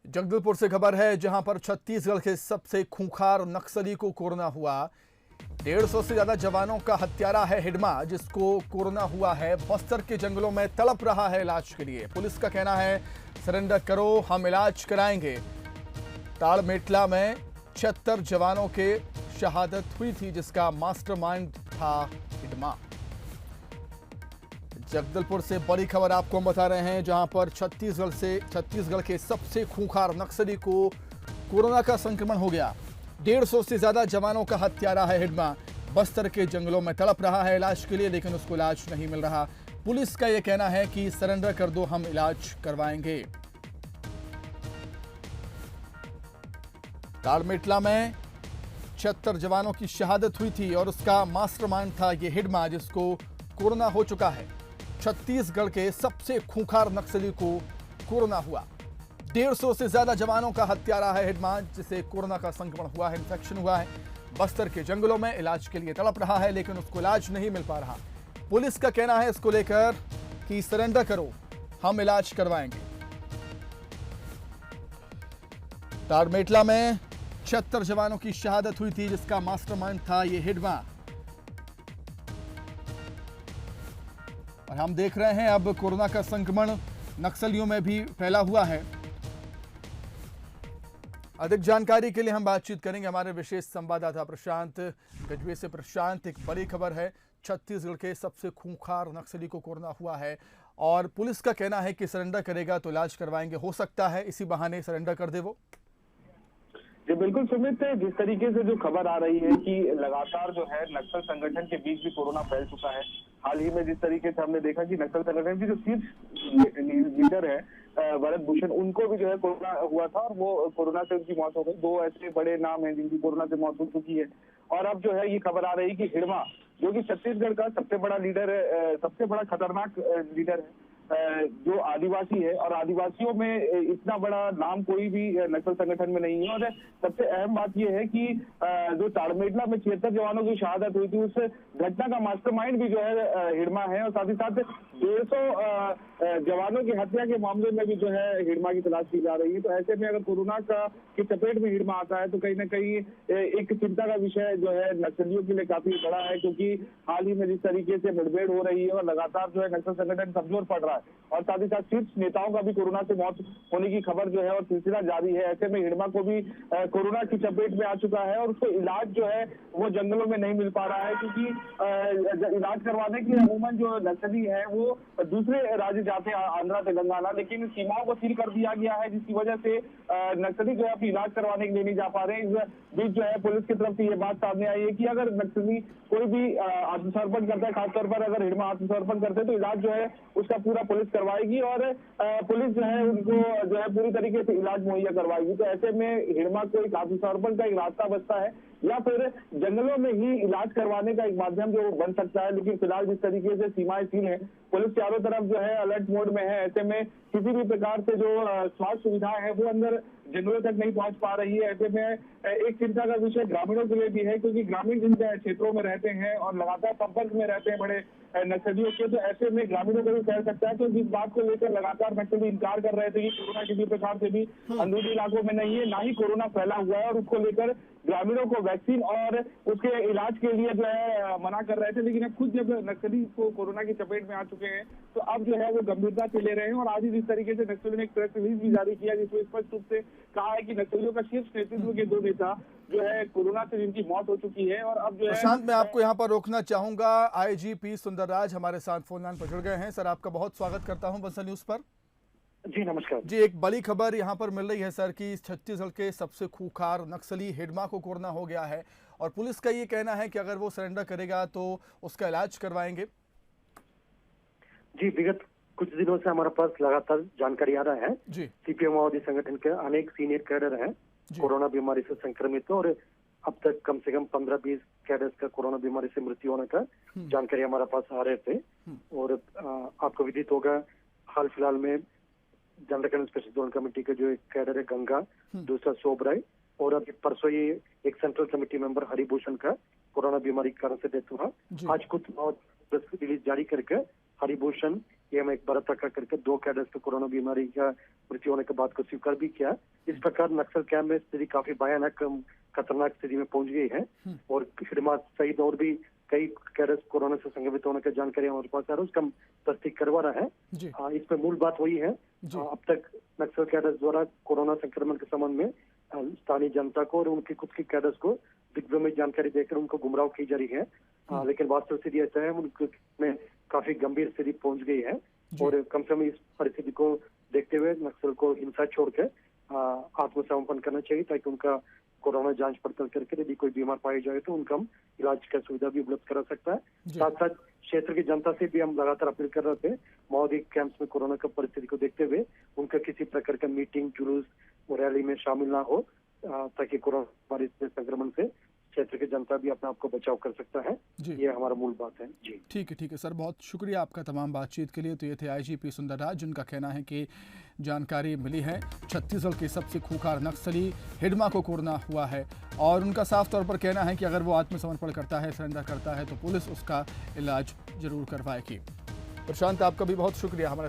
जगदलपुर से खबर है जहां पर छत्तीसगढ़ के सबसे खूंखार नक्सली को कोरोना हुआ। 150 से ज्यादा जवानों का हत्यारा है हिडमा, जिसको कोरोना हुआ है। बस्तर के जंगलों में तड़प रहा है इलाज के लिए। पुलिस का कहना है सरेंडर करो, हम इलाज कराएंगे। ताड़मेटला में 76 जवानों के शहादत हुई थी, जिसका मास्टरमाइंड था हिडमा। जगदलपुर से बड़ी खबर आपको हम बता रहे हैं, जहां पर छत्तीसगढ़ के सबसे खूंखार नक्सली को कोरोना का संक्रमण हो गया। 150 से ज्यादा जवानों का हत्यारा है हिडमा। बस्तर के जंगलों में तड़प रहा है इलाज के लिए, लेकिन उसको इलाज नहीं मिल रहा। पुलिस का यह कहना है कि सरेंडर कर दो, हम इलाज करवाएंगे। ताड़मेटला में 76 जवानों की शहादत हुई थी और उसका मास्टरमाइंड था ये हिडमा, जिसको कोरोना हो चुका है। छत्तीसगढ़ के सबसे खूंखार नक्सली को कोरोना हुआ। 150 से ज्यादा जवानों का हत्यारा है हिडमा, जिसे कोरोना का संक्रमण हुआ है, इन्फेक्शन हुआ है। बस्तर के जंगलों में इलाज के लिए तड़प रहा है, लेकिन उसको इलाज नहीं मिल पा रहा। पुलिस का कहना है इसको लेकर कि सरेंडर करो, हम इलाज करवाएंगे। ताड़मेटला में 76 जवानों की शहादत हुई थी, जिसका मास्टरमाइंड था ये हिडमा। और हम देख रहे हैं अब कोरोना का संक्रमण नक्सलियों में भी फैला हुआ है। अधिक जानकारी के लिए हम बातचीत करेंगे हमारे विशेष संवाददाता प्रशांत गजबे से। प्रशांत, एक बड़ी खबर है, छत्तीसगढ़ के सबसे खूंखार नक्सली को कोरोना हुआ है और पुलिस का कहना है कि सरेंडर करेगा तो इलाज करवाएंगे। हो सकता है इसी बहाने सरेंडर कर दे वो। जी बिल्कुल सुमित, जिस तरीके से जो खबर आ रही है कि लगातार जो है नक्सल संगठन के बीच भी कोरोना फैल चुका है। हाल ही में जिस तरीके से हमने देखा कि नक्सल संगठन की जो शीर्ष लीडर है भरत भूषण, उनको भी जो है कोरोना हुआ था और वो कोरोना से उनकी मौत हो गई। दो ऐसे बड़े नाम हैं जिनकी कोरोना से मौत हो चुकी है। और अब जो है ये खबर आ रही है कि हिडमा, जो कि छत्तीसगढ़ का सबसे बड़ा लीडर है, सबसे बड़ा खतरनाक लीडर है, जो आदिवासी है, और आदिवासियों में इतना बड़ा नाम कोई भी नक्सल संगठन में नहीं है। और सबसे अहम बात यह है कि जो ताड़मेटला में 76 जवानों की शहादत हुई थी, उस घटना का मास्टरमाइंड भी जो है हिडमा है। और साथ ही साथ 150 जवानों की हत्या के मामले में भी जो है हिडमा की तलाश की जा रही है। तो ऐसे में अगर कोरोना की चपेट में हिडमा आता है तो कहीं ना कहीं एक चिंता का विषय जो है नक्सलियों के लिए काफी बड़ा है, क्योंकि हाल ही में जिस तरीके से मुठभेड़ हो रही है और लगातार जो है नक्सल संगठन कमजोर पड़ रहा है, और साथ ही साथ शीर्ष नेताओं का भी कोरोना से मौत होने की खबर जो है और सिलसिला जारी है। ऐसे में हिडमा को भी कोरोना की चपेट में आ चुका है और उसको इलाज जो है वो जंगलों में नहीं मिल पा रहा है, क्योंकि इलाज करवाने के लिए अमूमन जो नक्सली है वो दूसरे राज्य जाते हैं, आंध्रा तेलंगाना, लेकिन सीमाओं को सील कर दिया गया है, जिसकी वजह से नक्सली जो है अपनी इलाज करवाने के लिए नहीं जा पा रहे हैं। इस बीच जो है पुलिस की तरफ से ये बात सामने आई है कि अगर नक्सली कोई भी आत्मसमर्पण करता है, खासतौर पर अगर हिडमा आत्मसमर्पण करते हैं, तो इलाज जो है उसका पूरा पुलिस करवाएगी और पुलिस जो है उनको जो है पूरी तरीके से इलाज मुहैया करवाएगी। तो ऐसे में हिडमा को एक आत्मसमर्पण का एक रास्ता बचता है, या फिर जंगलों में ही इलाज करवाने का एक माध्यम जो बन सकता है। लेकिन फिलहाल जिस तरीके से सीमाएं सील है, पुलिस चारों तरफ जो है अलर्ट मोड में है। ऐसे में किसी भी प्रकार से जो स्वास्थ्य सुविधाएं है वो अंदर जंगलों तक नहीं पहुंच पा रही है। ऐसे में एक चिंता का विषय ग्रामीणों के लिए भी है, क्योंकि ग्रामीण जिन क्षेत्रों में रहते हैं और लगातार संपर्क में रहते हैं बड़े नक्सलियों के, तो ऐसे में ग्रामीणों को भी फैल सकता है। तो जिस बात को लेकर लगातार नक्सली इनकार कर रहे थे कि कोरोना किसी प्रकार से भी अंदरूनी इलाकों में नहीं है, ना ही कोरोना फैला हुआ है, और उसको लेकर ग्रामीणों को वैक्सीन और उसके इलाज के लिए जो है मना कर रहे थे। लेकिन अब खुद जब नक्सली को कोरोना की चपेट में आ चुके हैं, तो अब जो है वो गंभीरता से ले रहे हैं। और आज ही जिस तरीके से नक्सलियों ने एक प्रेस रिलीज भी जारी किया, जिसमें स्पष्ट रूप से कहा है कि नक्सलियों का शीर्ष नेतृत्व के 2 नेता जो है कोरोना से जिनकी मौत हो चुकी है। और अब जो है प्रशांत, मैं आपको यहाँ पर रोकना चाहूंगा। आईजीपी सुंदरराज हमारे साथ फोन लाइन पर जुड़ गए हैं। सर, आपका बहुत स्वागत करता हूँ बंसल न्यूज पर। जी नमस्कार जी, एक बड़ी खबर यहाँ पर मिल रही है सर कि छत्तीसगढ़ के सबसे खूंखार नक्सली हिडमा को कोरोना हो गया है और पुलिस का ये कहना है कि अगर वो सरेंडर करेगा तो उसका इलाज करवाएंगे। जी, विगत कुछ दिनों से हमारे पास लगातार जानकारी आ रहा है जी, सीपीएम माओवादी संगठन के अनेक सीनियर कैडर हैं कोरोना बीमारी से संक्रमित, और अब तक कम से कम 15-20 कैडर्स का कोरोना बीमारी से मृत्यु होने का जानकारी हमारे पास आ रहे थे। और आपको विदित होगा, हाल फिलहाल में जनरल कल्याण स्पेशल जोन कमेटी का जो एक कैडर है गंगा, दूसरा सोबराय, और अभी परसों ही एक सेंट्रल कमेटी मेंबर हरिभूषण का कोरोना बीमारी के कारण से डेथ हुआ। आज कुछ प्रेस रिलीज जारी करके हरिभूषण, ये हम एक बड़ा तक करके 2 कैडर्स को कोरोना बीमारी का मृत्यु होने के बाद को स्वीकार भी किया। इस प्रकार नक्सल कैंप में स्थिति काफी भयानक खतरनाक स्थिति में पहुंच गई है और हिडमा सहित और भी कई कैडर्स कोरोना से संक्रमित होने की जानकारी हमारे पास आ रहा है, उसका हम तस्दीक करवा रहा है। इसमें मूल बात वही है, अब तक नक्सल कैडर्स द्वारा कोरोना संक्रमण के संबंध में स्थानीय जनता को और उनकी खुद की कैडर्स को दिग्गजों में जानकारी देकर उनको गुमराह की जा रही है। लेकिन वास्तव स्थिति ऐसा है, उनमें काफी गंभीर स्थिति पहुंच गई है और कम से कम इस परिस्थिति को देखते हुए नक्सल को हिंसा छोड़कर आत्मसमर्पण करना चाहिए, ताकि उनका कोरोना जांच पड़ताल करके यदि कोई बीमार पाया जाए तो उनका हम इलाज का सुविधा भी उपलब्ध करा सकता है। साथ साथ क्षेत्र की जनता से भी हम लगातार अपील कर रहे थे, माओवादी कैंप्स में कोरोना का परिस्थिति को देखते हुए उनका किसी प्रकार का मीटिंग, जुलूस और रैली में शामिल ना हो, ताकि कोरोना वायरस के संक्रमण से क्षेत्र की जनता भी अपने आप को बचाव कर सकता है। ये हमारा मूल बात है जी। ठीक है सर, बहुत शुक्रिया आपका तमाम बातचीत के लिए। तो ये थे आईजीपी सुंदरराज, जिनका कहना है कि जानकारी मिली है छत्तीसगढ़ के सबसे खूंखार नक्सली हिडमा को कोरोना हुआ है और उनका साफ तौर पर कहना है कि अगर वो आत्मसमर्पण करता है, सरेंडर करता है तो पुलिस उसका इलाज जरूर करवाएगी। प्रशांत, आपका भी बहुत शुक्रिया हमारे